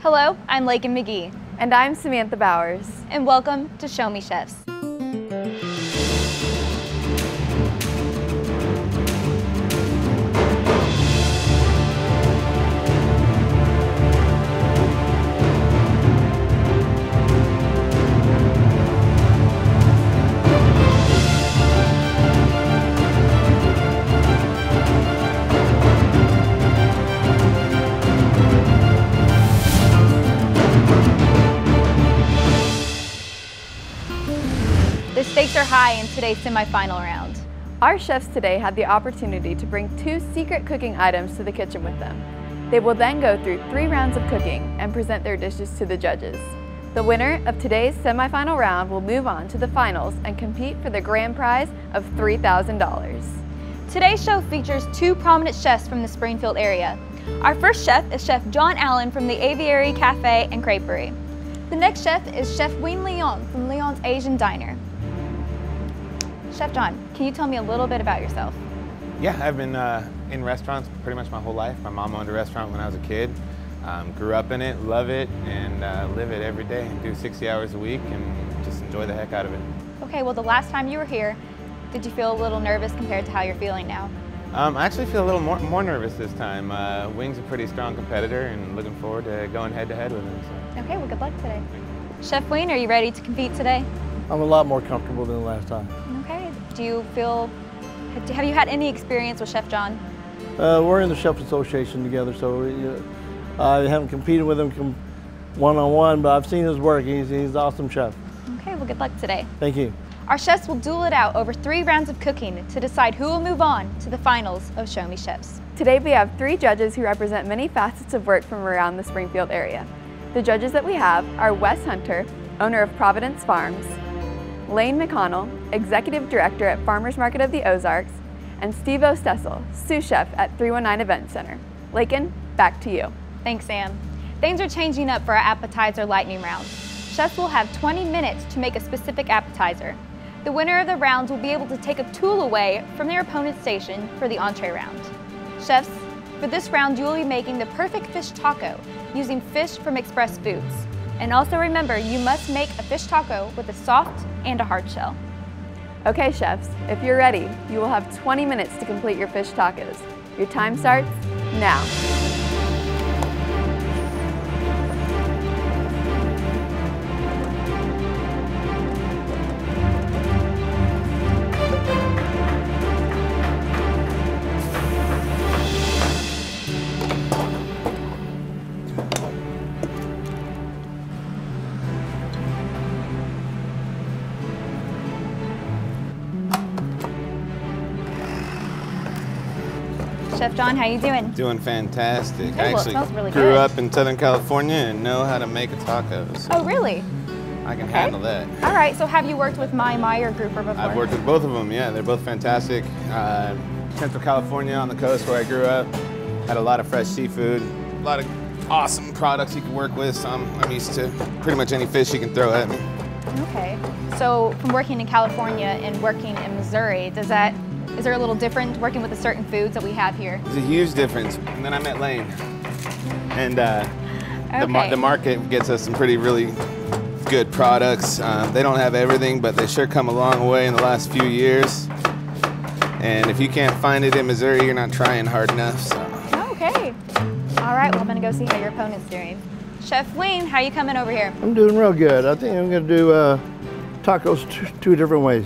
Hello, I'm Leong McGee. And I'm Samantha Bowers. And welcome to Show Me Chefs. The stakes are high in today's semifinal round. Our chefs today had the opportunity to bring 2 secret cooking items to the kitchen with them. They will then go through 3 rounds of cooking and present their dishes to the judges. The winner of today's semifinal round will move on to the finals and compete for the grand prize of $3,000. Today's show features 2 prominent chefs from the Springfield area. Our first chef is Chef John Allen from the Aviary Cafe and Creperie. The next chef is Chef Leong from Leong's Asian Diner. Chef John, can you tell me a little bit about yourself? Yeah, I've been in restaurants pretty much my whole life. My mom owned a restaurant when I was a kid. Grew up in it, love it, and live it every day. Do 60 hours a week and just enjoy the heck out of it. Okay, well the last time you were here, did you feel a little nervous compared to how you're feeling now? I actually feel a little more nervous this time. Wing's a pretty strong competitor and looking forward to going head to head with him. So. Okay, well good luck today. Chef Wayne, are you ready to compete today? I'm a lot more comfortable than the last time. Okay, have you had any experience with Chef John? We're in the Chef Association together, so I haven't competed with him one-on-one, but I've seen his work. He's an awesome chef. Okay, well good luck today. Thank you. Our chefs will duel it out over 3 rounds of cooking to decide who will move on to the finals of Show Me Chefs. Today we have 3 judges who represent many facets of work from around the Springfield area. The judges that we have are Wes Hunter, owner of Providence Farms, Lane McConnell, Executive Director at Farmers Market of the Ozarks, and Steve Ostessel, sous chef at 319 Event Center. Lakin, back to you. Thanks, Sam. Things are changing up for our appetizer lightning round. Chefs will have 20 minutes to make a specific appetizer. The winner of the rounds will be able to take a tool away from their opponent's station for the entree round. Chefs, for this round you will be making the perfect fish taco using fish from Express Foods. And also remember, you must make a fish taco with a soft and a hard shell. Okay chefs, if you're ready, you will have 20 minutes to complete your fish tacos. Your time starts now. Chef John, how you doing? Doing fantastic. Okay, I well, actually it smells really grew good. up in Southern California and know how to make a taco. So Oh, really? I can handle that. All right, so have you worked with my Meyer grouper before? I've worked with both of them, yeah. They're both fantastic. Central California on the coast where I grew up, had a lot of fresh seafood, a lot of awesome products you can work with. So I'm used to pretty much any fish you can throw at me. Okay, so from working in California and working in Missouri, is there a little different working with the certain foods that we have here? It's a huge difference. And then I met Lane. And the market gets us some really good products. They don't have everything, but they sure come a long way in the last few years. And if you can't find it in Missouri, you're not trying hard enough. So. Okay. All right, well, I'm gonna go see how your opponent's doing. Chef Wayne, how you coming over here? I'm doing real good. I think I'm going to do tacos 2 different ways.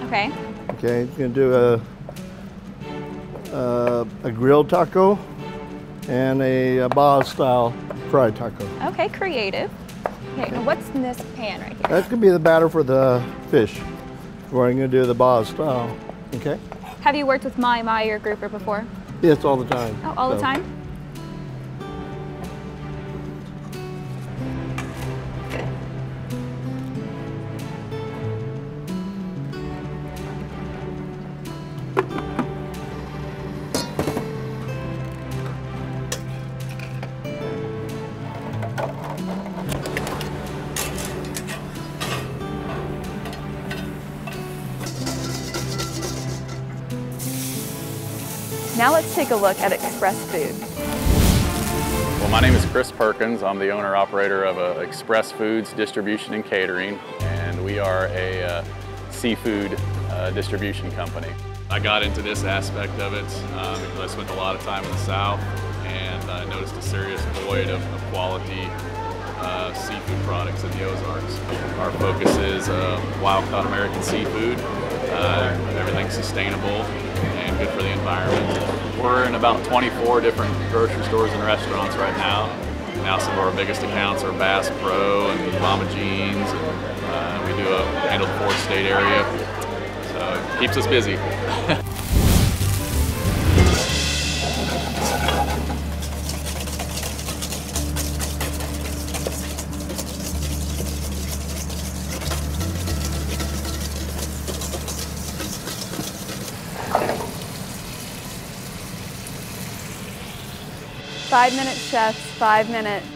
Okay. Okay, I'm going to do a grilled taco and a Baja-style fried taco. Okay, creative. Okay, and what's in this pan right here? That's going to be the batter for the fish. Where I'm going to do the Baja-style. Okay? Have you worked with my Meyer grouper before? Yes, all the time. Oh, all the time? Now let's take a look at Express Food. Well, my name is Chris Perkins. I'm the owner-operator of Express Foods Distribution and Catering, and we are a seafood distribution company. I got into this aspect of it because I spent a lot of time in the South, and I noticed a serious void of quality seafood products in the Ozarks. Our focus is wild-caught American seafood, everything sustainable and good for the environment. We're in about 24 different grocery stores and restaurants right now. Now some of our biggest accounts are Bass Pro and Mama Jeans, and we do handle the 4th state area, so it keeps us busy. Five minutes, chefs, 5 minutes.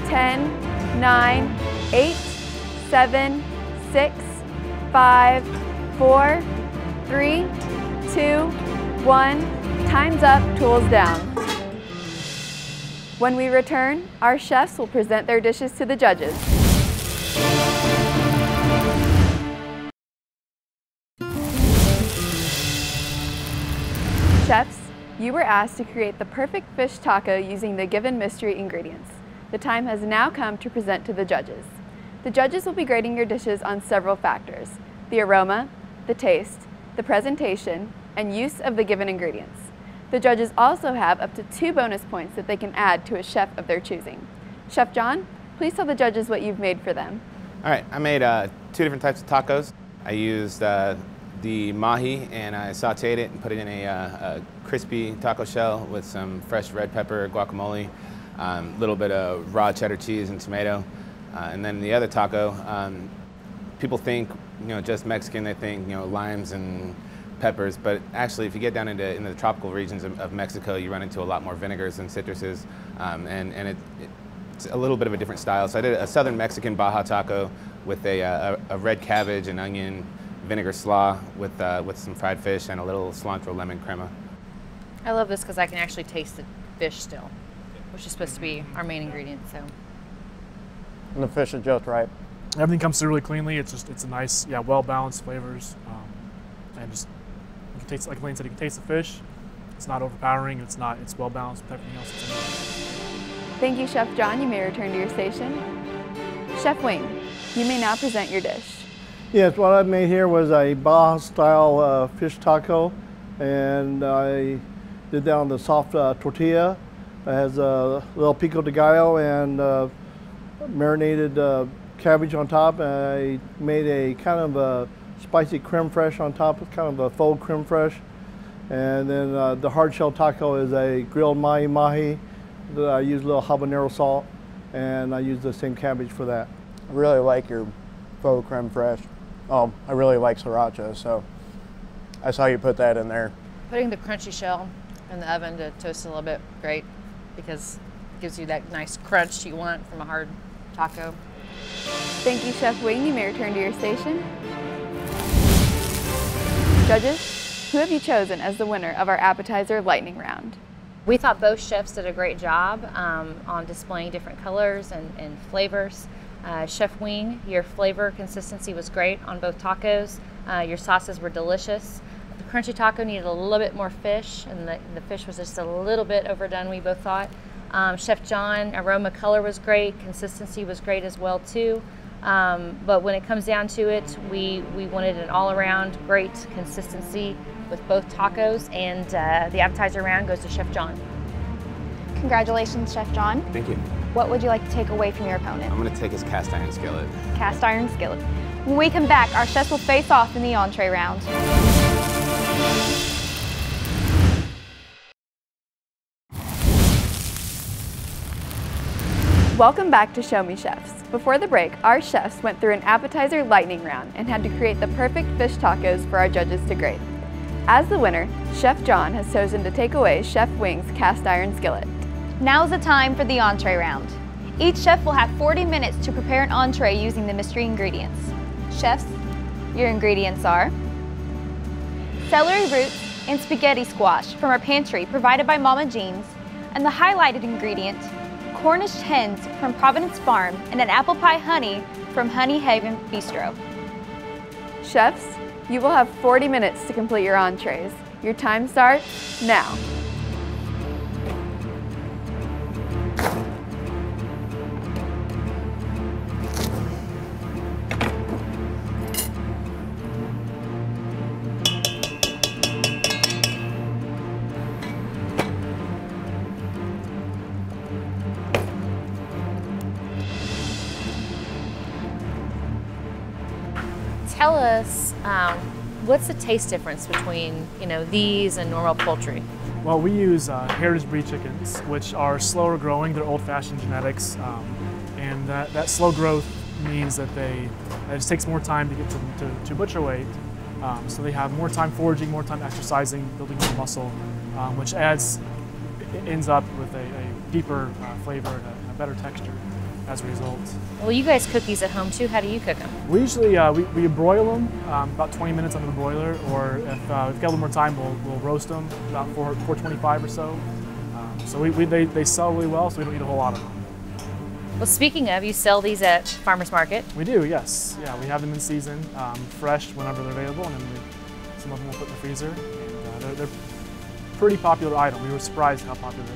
Ten, 9, 8, 7, 6, 5, 4, 3, 2, 1. Time's up, tools down. When we return, our chefs will present their dishes to the judges. Chefs, you were asked to create the perfect fish taco using the given mystery ingredients. The time has now come to present to the judges. The judges will be grading your dishes on several factors: the aroma, the taste, the presentation, and use of the given ingredients. The judges also have up to 2 bonus points that they can add to a chef of their choosing. Chef John, please tell the judges what you've made for them. All right, I made 2 different types of tacos. I used the mahi and I sauteed it and put it in a crispy taco shell with some fresh red pepper, guacamole, a little bit of raw cheddar cheese and tomato. And then the other taco, people think, just Mexican, they think, limes and peppers, but actually if you get down into the tropical regions of Mexico, you run into a lot more vinegars and citruses, and it's a little bit of a different style. So I did a southern Mexican Baja taco with a red cabbage and onion vinegar slaw with some fried fish and a little cilantro lemon crema. I love this because I can actually taste the fish still, which is supposed to be our main ingredient. So. And the fish is just right. Everything comes through really cleanly. It's a nice, well balanced flavors, and just you can taste, like Lane said, you can taste the fish. It's not overpowering. It's well balanced with everything else that's in it. Thank you, Chef John. You may return to your station. Chef Wing, you may now present your dish. Yes, what I made here was a Baja style fish taco, and I did that on the soft tortilla. It has a little pico de gallo and marinated cabbage on top. I made a kind of a spicy creme fraiche on top, kind of a faux creme fraiche. And then the hard shell taco is a grilled mahi-mahi. I use a little habanero salt, and I use the same cabbage for that. I really like your faux creme fraiche. Oh, I really like sriracha, so I saw you put that in there. Putting the crunchy shell in the oven to toast a little bit, great, because it gives you that nice crunch you want from a hard taco. Thank you, Chef Wing. You may return to your station. Judges, who have you chosen as the winner of our appetizer lightning round? We thought both chefs did a great job on displaying different colors and flavors. Chef Wing, your flavor consistency was great on both tacos. Your sauces were delicious. The crunchy taco needed a little bit more fish, and the fish was just a little bit overdone, we both thought. Chef John, aroma color was great, consistency was great as well too. But when it comes down to it, we wanted an all-around great consistency with both tacos, and the appetizer round goes to Chef John. Congratulations, Chef John. Thank you. What would you like to take away from your opponent? I'm going to take his cast iron skillet. Cast iron skillet. When we come back, our chefs will face off in the entree round. Welcome back to Show Me Chefs. Before the break, our chefs went through an appetizer lightning round and had to create the perfect fish tacos for our judges to grade. As the winner, Chef John has chosen to take away Chef Wing's cast iron skillet. Now is the time for the entree round. Each chef will have 40 minutes to prepare an entree using the mystery ingredients. Chefs, your ingredients are celery roots and spaghetti squash from our pantry provided by Mama Jean's, and the highlighted ingredient, Cornish hens from Providence Farm and an apple pie honey from Honey Haven Bistro. Chefs, you will have 40 minutes to complete your entrees. Your time starts now. Tell us, what's the taste difference between these and normal poultry? Well, we use heritage breed chickens, which are slower growing. They're old-fashioned genetics, and that slow growth means that it just takes more time to get to butcher weight. So they have more time foraging, more time exercising, building more muscle, which ends up with a deeper flavor and a better texture as a result. Well, you guys cook these at home too. How do you cook them? We usually we broil them about 20 minutes under the broiler, or if we've got a little more time, we'll roast them about 425 or so. So they sell really well, so we don't need a whole lot of them. Well, speaking of, you sell these at farmers market. We do, yes. Yeah, we have them in season, fresh whenever they're available, and then some of them we'll put in the freezer. And, they're pretty popular item. We were surprised how popular,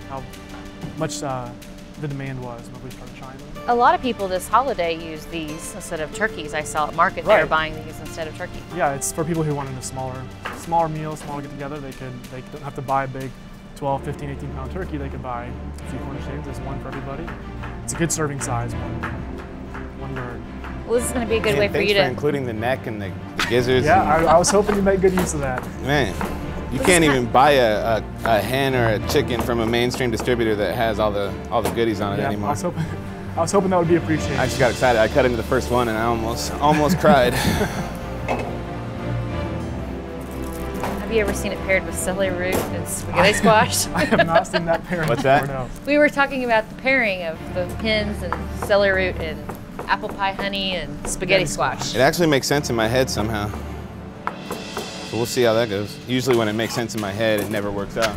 how much the demand was when we started trying them. A lot of people this holiday use these instead of turkeys. I saw at market Right. they were buying these instead of turkey. Yeah, it's for people who wanted a smaller meal, smaller get together. They don't have to buy a big 12, 15, 18 pound turkey. They could buy a few Cornish hens. There's one for everybody. It's a good serving size, one bird. Well, this is going to be a good way for you Thanks to. for including the neck and the gizzards. Yeah, I was hoping you make good use of that. Man, you can't even buy a hen or a chicken from a mainstream distributor that has all the goodies on it Yeah, anymore. I was hoping that would be appreciated. I just got excited. I cut into the first one and I almost cried. Have you ever seen it paired with celery root and spaghetti squash? I have not seen that pairing. What's that? No. We were talking about the pairing of the hens and celery root and apple pie honey and spaghetti squash. It actually makes sense in my head somehow. So we'll see how that goes. Usually when it makes sense in my head, it never works out.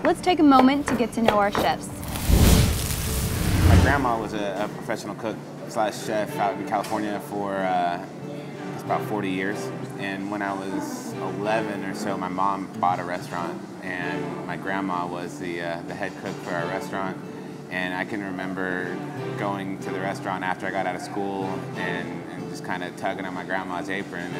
Let's take a moment to get to know our chefs. My grandma was a professional cook / chef out in California for about 40 years. And when I was 11 or so, my mom bought a restaurant, and my grandma was the head cook for our restaurant. And I can remember going to the restaurant after I got out of school and just kind of tugging on my grandma's apron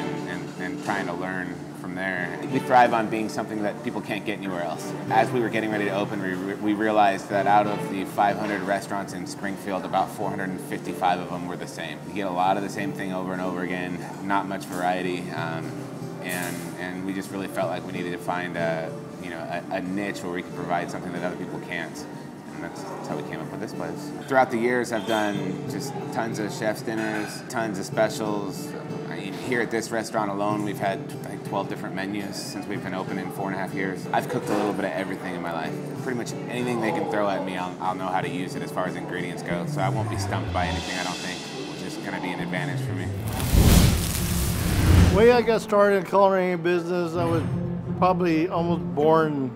and trying to learn from there. We thrive on being something that people can't get anywhere else. As we were getting ready to open, we realized that out of the 500 restaurants in Springfield, about 455 of them were the same. You get a lot of the same thing over and over again, not much variety, and we just really felt like we needed to find a niche where we could provide something that other people can't. And that's how we came up with this place. Throughout the years, I've done just tons of chef's dinners, tons of specials. Here at this restaurant alone, we've had like 12 different menus since we've been open in 4.5 years. I've cooked a little bit of everything in my life. Pretty much anything they can throw at me, I'll know how to use it as far as ingredients go. So I won't be stumped by anything, I don't think, which is going to be an advantage for me. The way I got started in the culinary business, I was probably almost born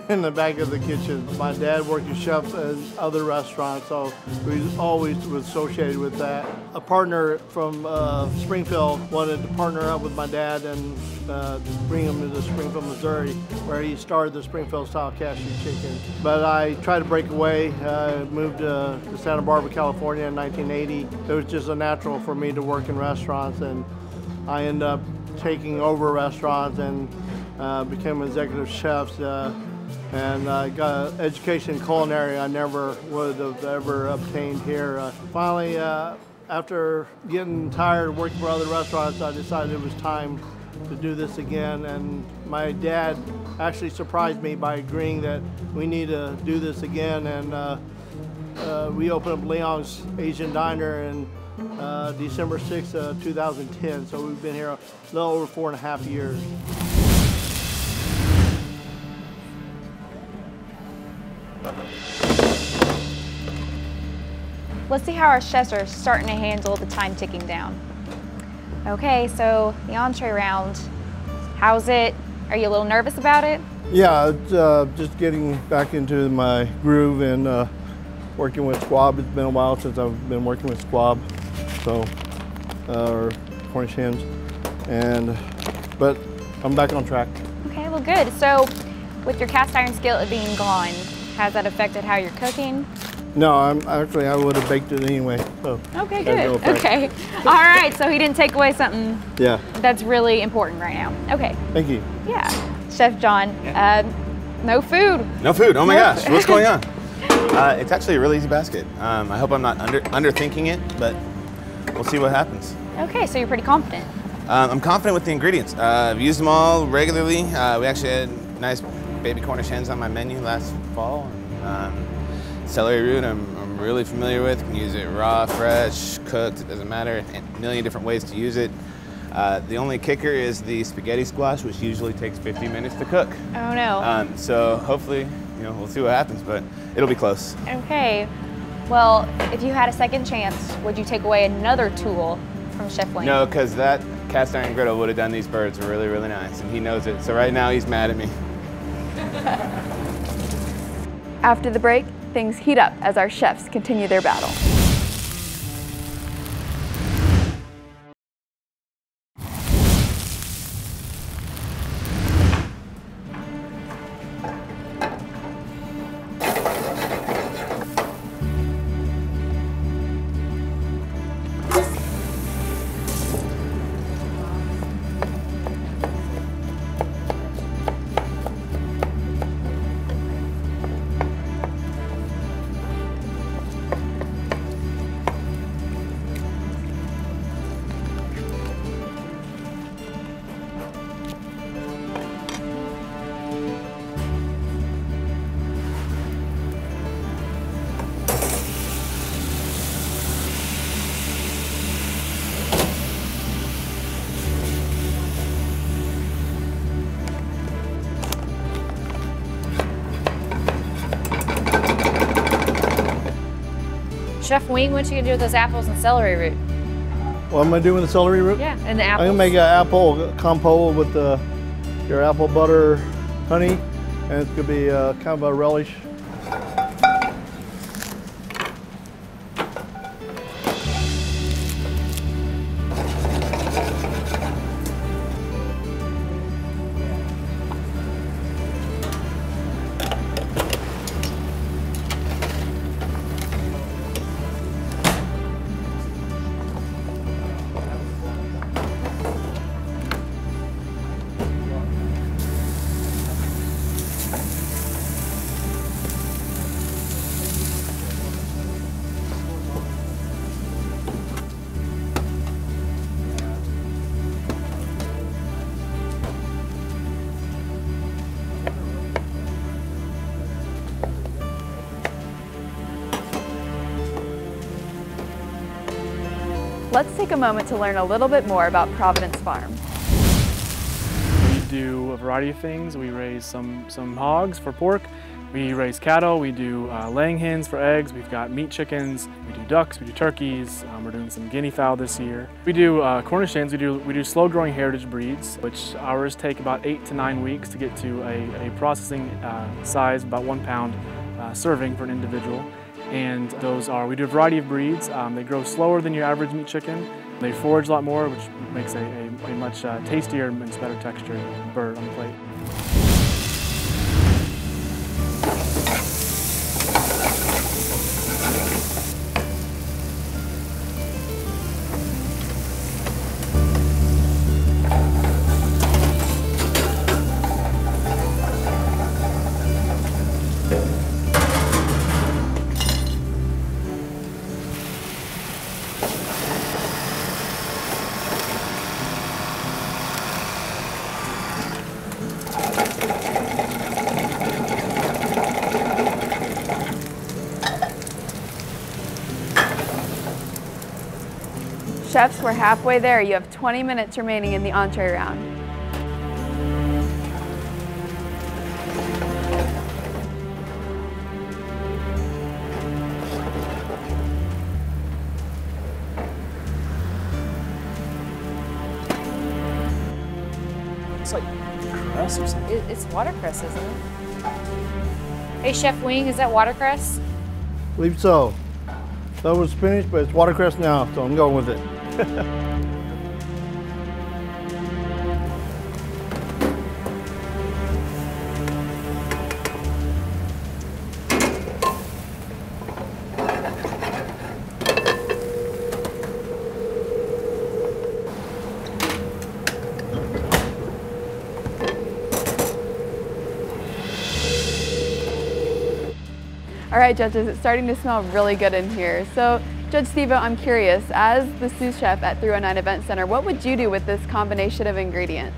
in the back of the kitchen. My dad worked as chef in other restaurants, so we always was associated with that. A partner from Springfield wanted to partner up with my dad and bring him to Springfield, Missouri, where he started the Springfield-style cashew chicken. But I tried to break away, moved to Santa Barbara, California in 1980. It was just a natural for me to work in restaurants, and I ended up taking over restaurants and became executive chef, and I got an education in culinary I never would have ever obtained here. Finally, after getting tired of working for other restaurants, I decided it was time to do this again, and my dad actually surprised me by agreeing that we need to do this again, and we opened up Leong's Asian Diner in December 6, 2010, so we've been here a little over 4.5 years. Let's see how our chefs are starting to handle the time ticking down. Okay, so the entree round, how's it? Are you a little nervous about it? Yeah, it's, just getting back into my groove and working with squab. It's been a while since I've been working with squab, so or Cornish hens, but I'm back on track. Okay, well good. So with your cast iron skillet being gone, has that affected how you're cooking? No, I would have baked it anyway. So okay, good. Okay. All right, so he didn't take away something that's really important right now. Okay. Thank you. Yeah. Chef John, no food. No food, oh my gosh, what's going on? It's actually a really easy basket. I hope I'm not underthinking it, but we'll see what happens. Okay, so you're pretty confident. I'm confident with the ingredients. I've used them all regularly. We actually had nice baby Cornish hens on my menu last fall. Celery root I'm really familiar with. Can use it raw, fresh, cooked, it doesn't matter. A million different ways to use it. The only kicker is the spaghetti squash, which usually takes 50 minutes to cook. Oh no. So hopefully, we'll see what happens, but it'll be close. Okay. Well, if you had a second chance, would you take away another tool from Chef Leong? No, because that cast iron griddle would have done these birds really, really nice, and he knows it. So right now he's mad at me. After the break, things heat up as our chefs continue their battle. Chef Wing, what you gonna do with those apples and celery root? What am I doing with the celery root? Yeah, and the apples. I'm gonna make an apple compote with your apple butter honey, and it's gonna be kind of a relish. Let's take a moment to learn a little bit more about Providence Farm. We do a variety of things. We raise some hogs for pork, We raise cattle, we do laying hens for eggs, we've got meat chickens, we do ducks, we do turkeys, we're doing some guinea fowl this year. We do Cornish hens, we do slow growing heritage breeds, which ours take about 8 to 9 weeks to get to a processing size, about 1 pound serving for an individual. And those are, we do a variety of breeds. They grow slower than your average meat chicken. They forage a lot more, which makes a much tastier and much better textured bird on the plate. Chefs, we're halfway there. You have 20 minutes remaining in the entree round. It's like cress or something. It's watercress, isn't it? Hey, Chef Wing, is that watercress? I believe so. That was spinach, but it's watercress now, so I'm going with it. All right, judges, it's starting to smell really good in here. So, Judge Stevo, I'm curious, as the sous chef at 309 Event Center, what would you do with this combination of ingredients?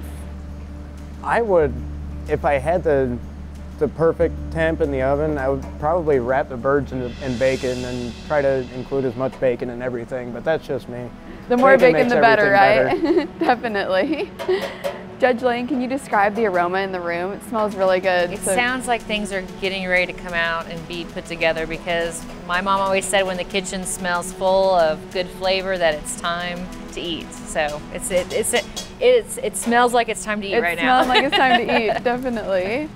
I would, if I had the perfect temp in the oven, I would probably wrap the birds in bacon and try to include as much bacon in everything, but that's just me. The more bacon, the better, right? Definitely. Judge Lane, can you describe the aroma in the room? It smells really good. It sounds like things are getting ready to come out and be put together, because my mom always said when the kitchen smells full of good flavor that it's time to eat. So it smells like it's time to eat right now. It smells like it's time to eat, definitely.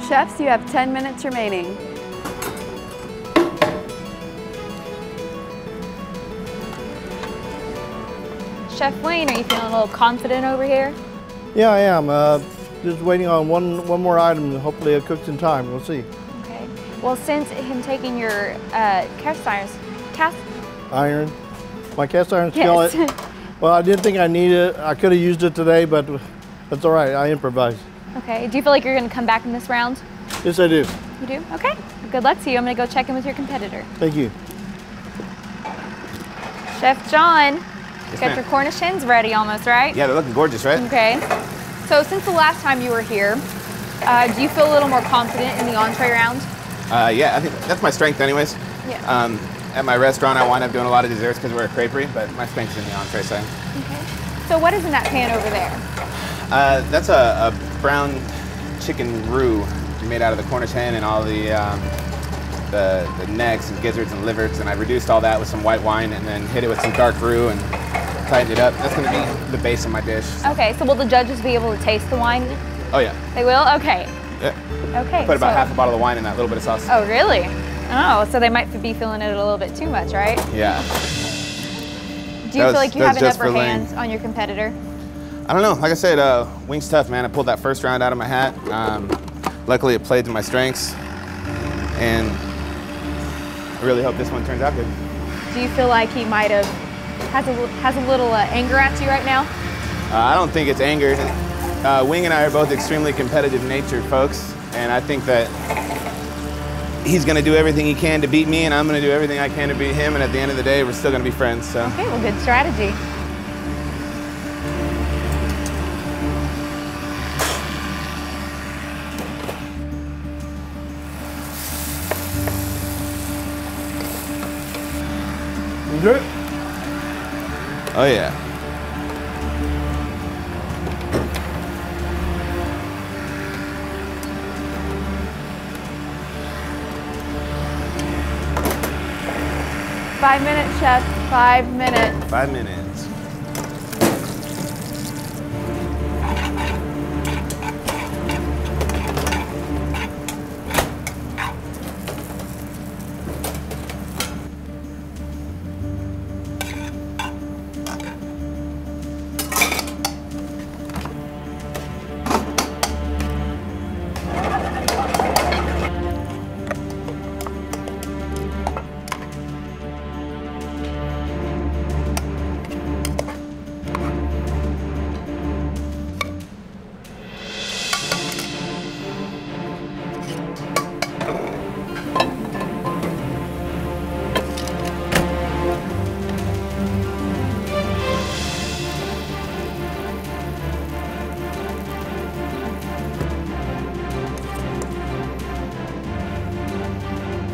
Chefs, you have 10 minutes remaining. Chef Wayne, are you feeling a little confident over here? Yeah, I am. Just waiting on one more item, and hopefully it cooks in time. We'll see. Okay. Well, since him taking your cast iron, my cast iron skillet. Yes. Well, I didn't think I needed it. I could have used it today, but that's all right. I improvise. Okay. Do you feel like you're going to come back in this round? Yes, I do. You do? Okay. Good luck to you. I'm going to go check in with your competitor. Thank you. Chef John, Yes, got your Cornish hens ready almost, right? Yeah, they're looking gorgeous, right? Okay. So since the last time you were here, do you feel a little more confident in the entree round? Yeah, I think that's my strength anyways. Yeah. At my restaurant, I wind up doing a lot of desserts because we're a creperie, but my strength is in the entree side. Okay. So what is in that pan over there? That's a brown chicken roux made out of the Cornish hen and all the necks and gizzards and livers, and I reduced all that with some white wine and then hit it with some dark roux and tightened it up. That's going to be the base of my dish. Okay, so will the judges be able to taste the wine? Oh yeah. They will? Okay. Yeah. Okay. Put about half a bottle of wine in that little bit of sauce. Oh, really? Oh, so they might be feeling it a little bit too much, right? Yeah. Do you feel like you have an upper hand on your competitor? I don't know. Like I said, wing's tough, man. I pulled that first round out of my hat. Luckily, it played to my strengths, and I really hope this one turns out good. Do you feel like he might have has a little anger at you right now? I don't think it's anger. Wing and I are both extremely competitive natured folks, and I think that he's going to do everything he can to beat me, and I'm going to do everything I can to beat him, and at the end of the day, we're still going to be friends. So. Okay, well, good strategy. Good. Oh yeah. Five minutes, chef. 5 minutes. 5 minutes.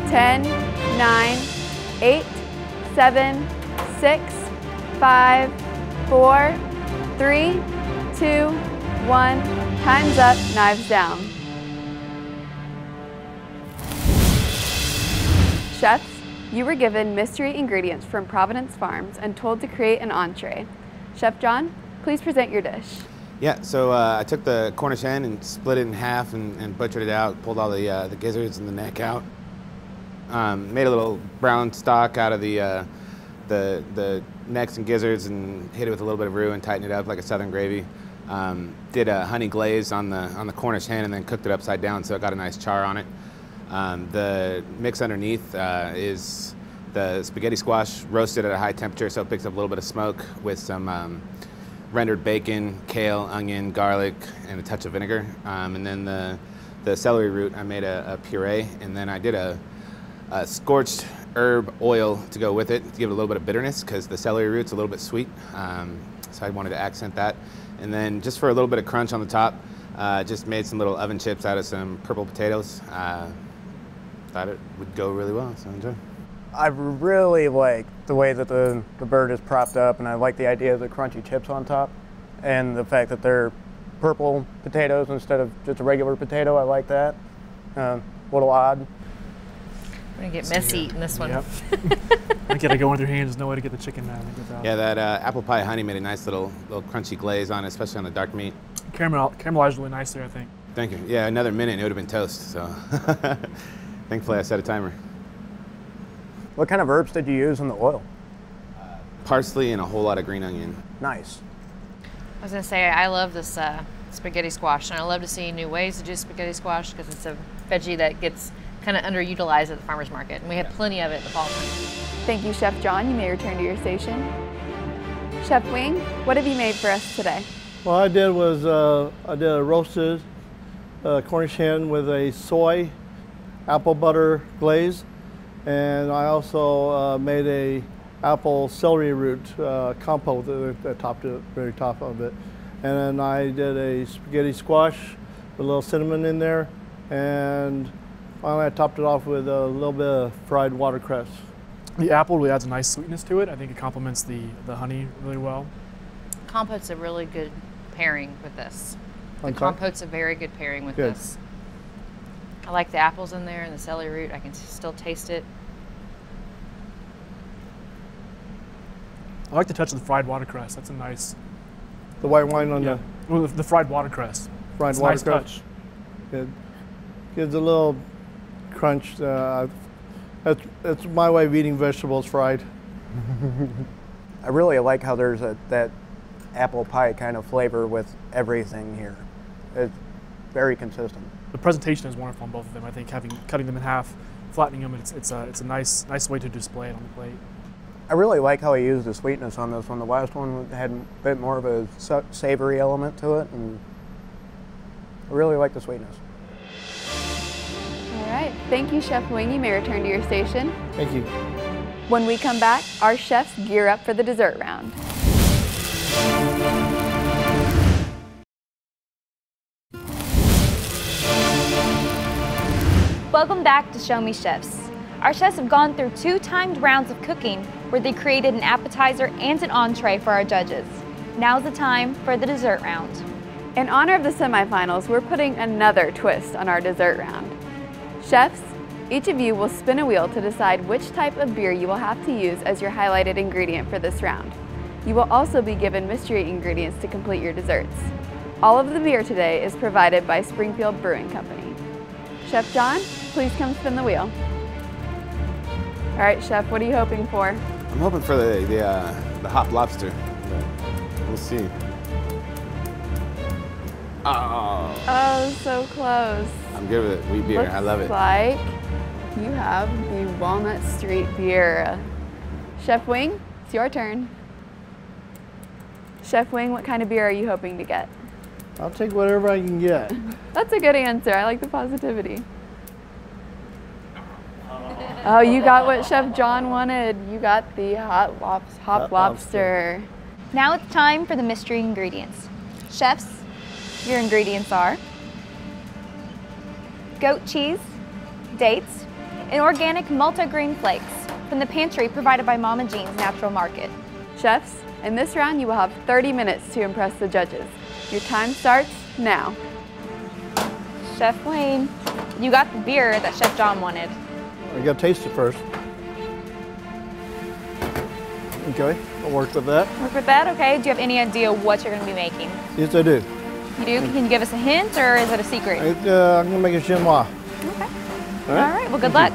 Ten, 9, 8, 7, 6, 5, 4, 3, 2, 1. Time's up, knives down. Chefs, you were given mystery ingredients from Providence Farms and told to create an entree. Chef John, please present your dish. Yeah, so I took the Cornish hen and split it in half and butchered it out, pulled all the gizzards and the neck out. Made a little brown stock out of the necks and gizzards and hit it with a little bit of roux and tightened it up like a southern gravy. Did a honey glaze on the Cornish hen and then cooked it upside down so it got a nice char on it. The mix underneath is the spaghetti squash roasted at a high temperature so it picks up a little bit of smoke with some rendered bacon, kale, onion, garlic, and a touch of vinegar. And then the celery root, I made a puree, and then I did a scorched herb oil to go with it to give it a little bit of bitterness because the celery root's a little bit sweet. So I wanted to accent that. And then just for a little bit of crunch on the top, just made some little oven chips out of some purple potatoes. Thought it would go really well, so enjoy. I really like the way that the bird is propped up, and I like the idea of the crunchy chips on top and the fact that they're purple potatoes instead of just a regular potato. I like that. A little odd. We're gonna get messy in this one. Yep. I get to go in with your hands. There's no way to get the chicken out. Yeah, that apple pie honey made a nice little crunchy glaze on it, especially on the dark meat. Caramelized really nice there, I think. Thank you. Yeah, another minute and it would have been toast. So thankfully I set a timer. What kind of herbs did you use in the oil? Parsley and a whole lot of green onion. Nice. I was gonna say, I love this spaghetti squash, and I love to see new ways to do spaghetti squash because it's a veggie that gets kind of underutilized at the farmer's market, and we have plenty of it in the fall time. Thank you, Chef John. You may return to your station. Chef Wing, what have you made for us today? What I did was I did a roasted Cornish hen with a soy apple butter glaze, and I also made a apple celery root compote that topped it, very top of it. And then I did a spaghetti squash with a little cinnamon in there, and finally I topped it off with a little bit of fried watercress. The apple really adds a nice sweetness to it. I think it complements the honey really well. Compote's a really good pairing with this. The Okay. compote's a very good pairing with Good. this. I like the apples in there and the celery root. I can still taste it. I like the touch of the fried watercress. That's a nice. The white wine on Yeah. Well, the fried watercress. fried It's a nice watercress. touch. It gives a little crunch. That's my way of eating vegetables fried. I really like how there's that apple pie kind of flavor with everything here. It's very consistent. The presentation is wonderful on both of them. I think cutting them in half, flattening them, it's a nice way to display it on the plate. I really like how he used the sweetness on this one. The last one had a bit more of a savory element to it, and I really like the sweetness. All right, thank you, Chef Wing. You may return to your station. Thank you. When we come back, our chefs gear up for the dessert round. Welcome back to Show Me Chefs. Our chefs have gone through 2 timed rounds of cooking where they created an appetizer and an entree for our judges. Now's the time for the dessert round. In honor of the semifinals, we're putting another twist on our dessert round. Chefs, each of you will spin a wheel to decide which type of beer you will have to use as your highlighted ingredient for this round. You will also be given mystery ingredients to complete your desserts. All of the beer today is provided by Springfield Brewing Company. Chef John, please come spin the wheel. All right, Chef, what are you hoping for? I'm hoping for the hot lobster, but we'll see. Oh, so close. I'm good with it. Wheat beer. I love it. Looks like you have the Walnut Street beer. Chef Wing, it's your turn. Chef Wing, what kind of beer are you hoping to get? I'll take whatever I can get. That's a good answer. I like the positivity. Oh, you got what Chef John wanted. You got the hot lobster. Now it's time for the mystery ingredients. Chefs, your ingredients are goat cheese, dates, and organic multigrain flakes from the pantry provided by Mama Jean's Natural Market. Chefs, in this round you will have 30 minutes to impress the judges. Your time starts now. Chef Wayne, you got the beer that Chef John wanted. I gotta taste it first. Okay, I'll work with that. Work with that, okay. Do you have any idea what you're gonna be making? Yes, I do. You do? Can you give us a hint or is it a secret? I'm gonna make a chinois. Okay. All right, well, good luck.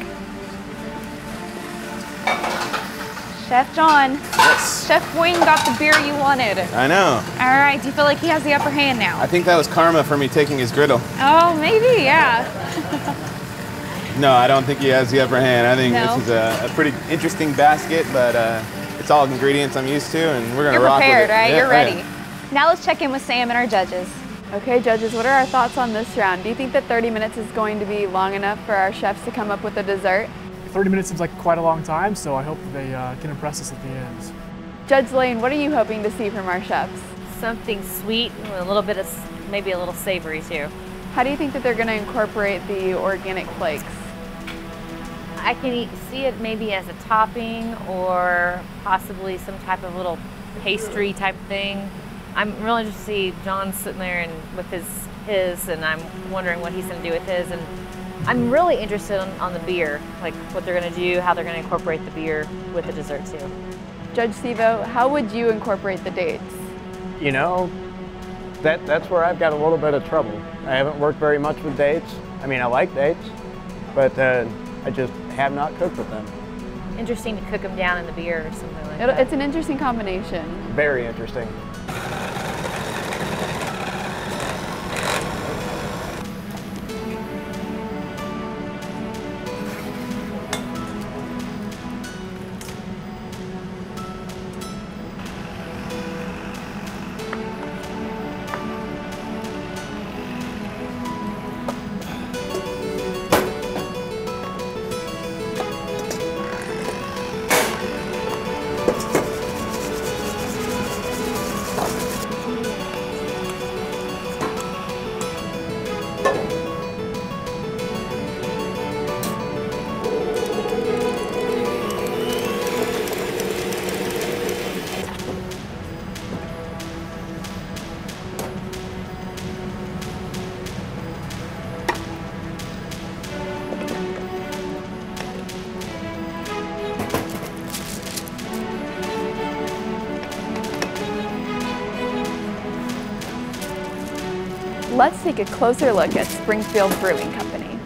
Chef John. Yes. Chef Wayne got the beer you wanted. I know. All right, do you feel like he has the upper hand now? I think that was karma for me taking his griddle. Oh, maybe, yeah. No, I don't think he has the upper hand. I think No? this is a pretty interesting basket, but it's all ingredients I'm used to, and we're gonna rock with it. You're prepared, right? Yeah, You're ready. yeah. Now let's check in with Sam and our judges. Okay, judges, what are our thoughts on this round? Do you think that 30 minutes is going to be long enough for our chefs to come up with a dessert? 30 minutes seems like quite a long time, so I hope they can impress us at the end. Judge Lane, what are you hoping to see from our chefs? Something sweet, and a little bit of, maybe a little savory too. How do you think that they're going to incorporate the organic flakes? I can see it maybe as a topping or possibly some type of little pastry type thing. I'm really interested to see John sitting there and with his, and I'm wondering what he's going to do with his. And I'm really interested on the beer, like what they're going to do, how they're going to incorporate the beer with the dessert too. Judge Sivo, how would you incorporate the dates? You know, that's where I've got a little bit of trouble. I haven't worked very much with dates. I mean, I like dates, but I just have not cooked with them. Interesting to cook them down in the beer or something like that. It's an interesting combination. Very interesting. Let's take a closer look at Springfield Brewing Company.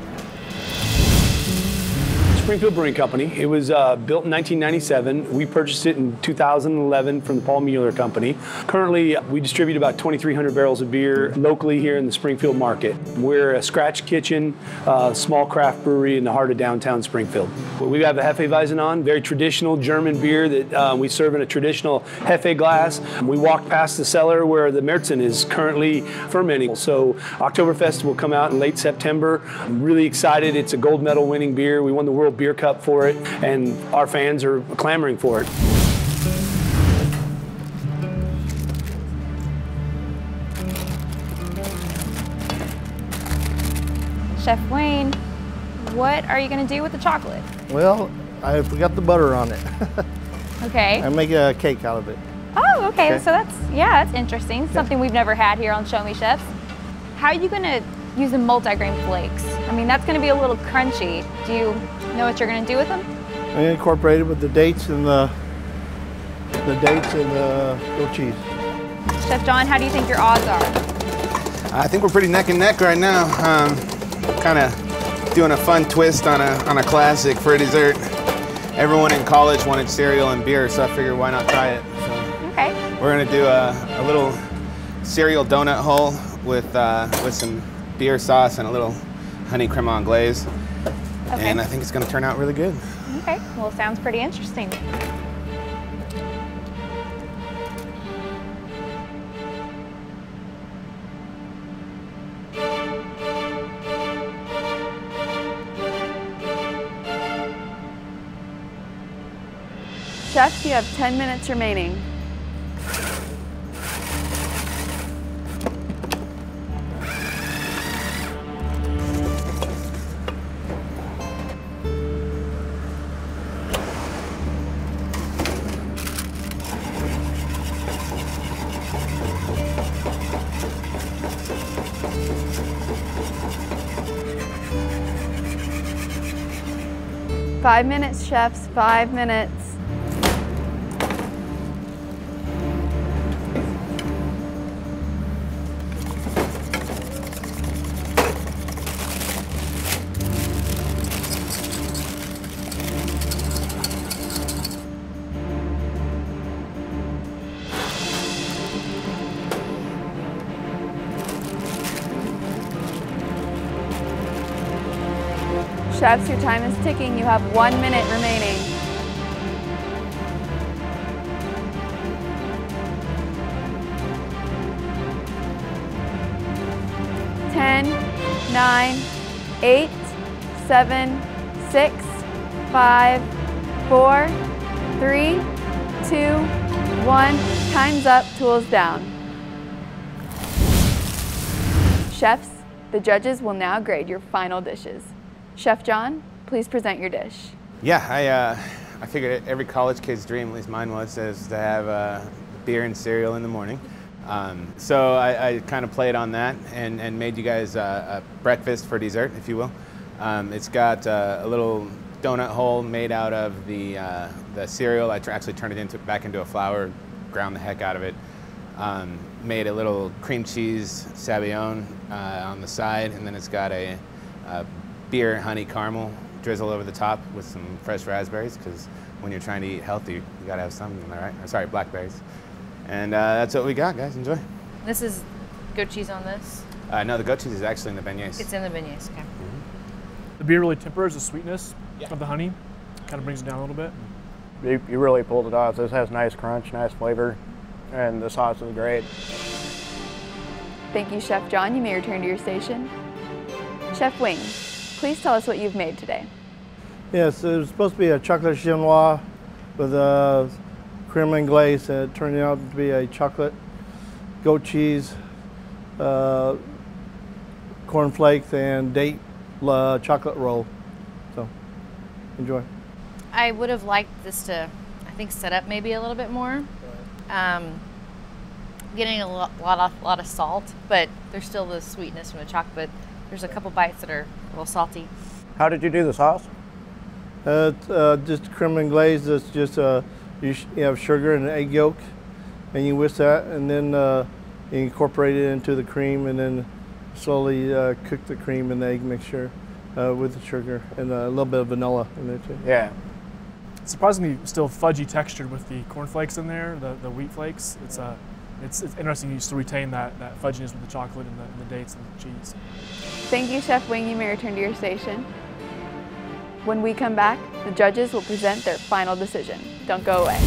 Springfield Brewing Company. It was built in 1997. We purchased it in 2011 from the Paul Mueller Company. Currently, we distribute about 2,300 barrels of beer locally here in the Springfield market. We're a scratch kitchen, small craft brewery in the heart of downtown Springfield. We have a Hefeweizen, very traditional German beer that we serve in a traditional Hefe glass. We walked past the cellar where the Märzen is currently fermenting. So Oktoberfest will come out in late September. I'm really excited. It's a gold medal winning beer. We won the World Beer Cup for it, and our fans are clamoring for it. Chef Wayne, what are you going to do with the chocolate? Well, I forgot the butter on it. Okay. I make a cake out of it. Oh, okay. So that's interesting. Something we've never had here on Show Me Chefs. How are you going to use the multigrain flakes? I mean, that's going to be a little crunchy. Do you know what you're going to do with them? I incorporate it with the dates and the goat cheese. Chef John, how do you think your odds are? I think we're pretty neck and neck right now. Kind of doing a fun twist on a classic for a dessert. Everyone in college wanted cereal and beer, so I figured why not try it. So okay. We're gonna do a little cereal donut hole with some beer sauce and a little honey creme anglaise. Okay. And I think it's gonna turn out really good. Okay, well, it sounds pretty interesting. Chefs, you have 10 minutes remaining. Five minutes, chefs, 5 minutes. Chefs, your time is ticking. You have 1 minute remaining. 10, 9, 8, 7, 6, 5, 4, 3, 2, 1. Time's up, tools down. Chefs, the judges will now grade your final dishes. Chef John, please present your dish. Yeah, I figured every college kid's dream, at least mine was, is to have beer and cereal in the morning. So I kind of played on that and made you guys a breakfast for dessert, if you will. It's got a little donut hole made out of the cereal. I actually turned it back into a flour, ground the heck out of it. Made a little cream cheese sabayon on the side, and then it's got a beer honey caramel drizzle over the top with some fresh raspberries, because when you're trying to eat healthy, you gotta have something, right? Or sorry, blackberries. And that's what we got, guys. Enjoy. This is goat cheese on this? No, the goat cheese is actually in the beignets. It's in the beignets, okay. The beer really tempers the sweetness of the honey. Kind of brings it down a little bit. You really pulled it off. This has nice crunch, nice flavor, and the sauce is great. Thank you, Chef John. You may return to your station. Chef Wing, please tell us what you've made today. Yes, it was supposed to be a chocolate chinois with a creme anglaise, and it turned out to be a chocolate goat cheese, cornflakes, and date chocolate roll. So, enjoy. I would have liked this to, I think, set up maybe a little bit more. Getting a lot of salt, but there's still the sweetness from the chocolate. But there's a couple bites that are a little salty. How did you do the sauce? Just creme anglaise. It's just you have sugar and an egg yolk, and you whisk that, and then you incorporate it into the cream, and then slowly cook the cream and the egg mixture, with the sugar and a little bit of vanilla in there too. Yeah. Surprisingly, still fudgy textured with the corn flakes in there, the wheat flakes. It's interesting you still retain that fudginess with the chocolate and the dates and the cheese. Thank you, Chef Wing. You may return to your station. When we come back, the judges will present their final decision. Don't go away.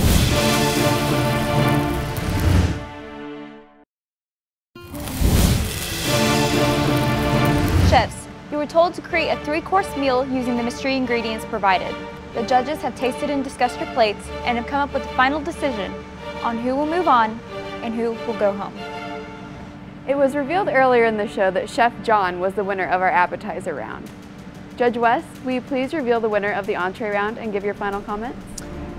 Chefs, you were told to create a 3-course meal using the mystery ingredients provided. The judges have tasted and discussed your plates and have come up with a final decision on who will move on and who will go home. It was revealed earlier in the show that Chef John was the winner of our appetizer round. Judge West, will you please reveal the winner of the entree round and give your final comments?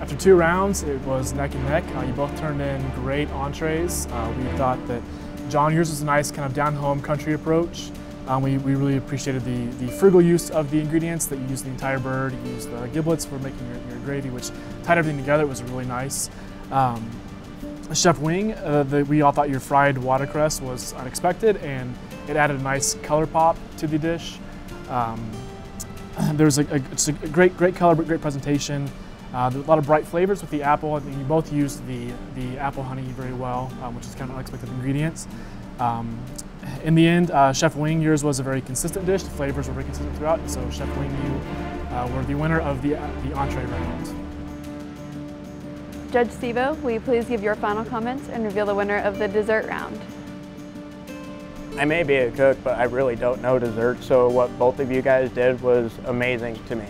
After 2 rounds, it was neck and neck. You both turned in great entrees. We thought that John, yours was a nice kind of down-home country approach. We really appreciated the frugal use of the ingredients, that you used the entire bird, you used the giblets for making your gravy, which tied everything together. It was really nice. Chef Wing, we all thought your fried watercress was unexpected, and it added a nice color pop to the dish. There's it's a great color, but great presentation. A lot of bright flavors with the apple. I think you both used the apple honey very well, which is kind of unexpected ingredients. In the end, Chef Wing, yours was a very consistent dish. The flavors were very consistent throughout, so Chef Wing, you were the winner of the entree round. Judge Stevo, will you please give your final comments and reveal the winner of the dessert round? I may be a cook, but I really don't know dessert, so what both of you guys did was amazing to me.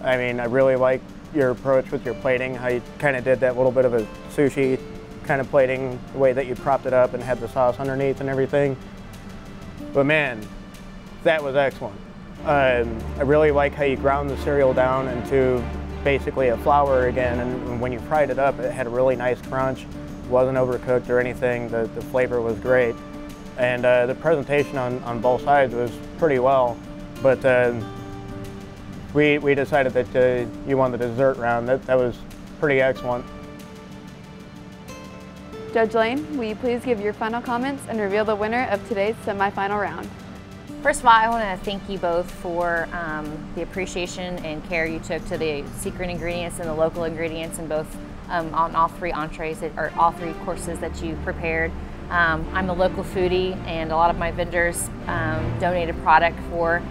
I mean, I really like your approach with your plating, how you kind of did that little bit of a sushi kind of plating, the way that you propped it up and had the sauce underneath and everything. But man, that was excellent. I really like how you ground the cereal down into basically a flour again, and when you fried it up, it had a really nice crunch. It wasn't overcooked or anything. The flavor was great. And the presentation on both sides was pretty well, but we decided that you won the dessert round. That was pretty excellent. Judge Lane, will you please give your final comments and reveal the winner of today's semifinal round? First of all, I want to thank you both for the appreciation and care you took to the secret ingredients and the local ingredients in both on all 3 entrees or all 3 courses that you prepared. I'm a local foodie, and a lot of my vendors donated product for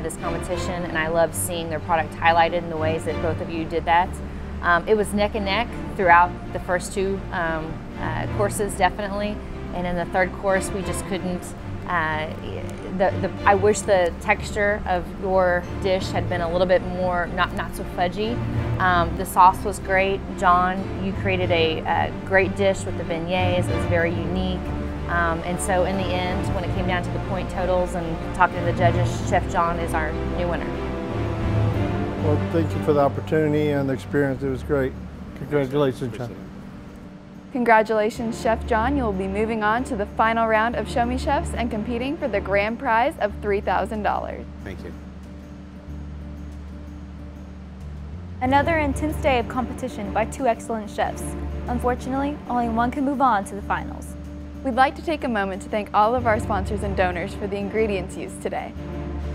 this competition, and I love seeing their product highlighted in the ways that both of you did that. It was neck and neck throughout the first 2 courses, definitely, and in the 3rd course we just couldn't. I wish the texture of your dish had been a little bit more, not so fudgy. The sauce was great. John, you created a great dish with the beignets. It was very unique. And so in the end, when it came down to the point totals and talking to the judges, Chef John is our new winner. Well, thank you for the opportunity and the experience. It was great. Congratulations, John. Congratulations, Chef John. You'll be moving on to the final round of Show Me Chefs and competing for the grand prize of $3,000. Thank you. Another intense day of competition by 2 excellent chefs. Unfortunately, only one can move on to the finals. We'd like to take a moment to thank all of our sponsors and donors for the ingredients used today.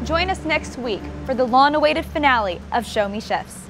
Join us next week for the long-awaited finale of Show Me Chefs.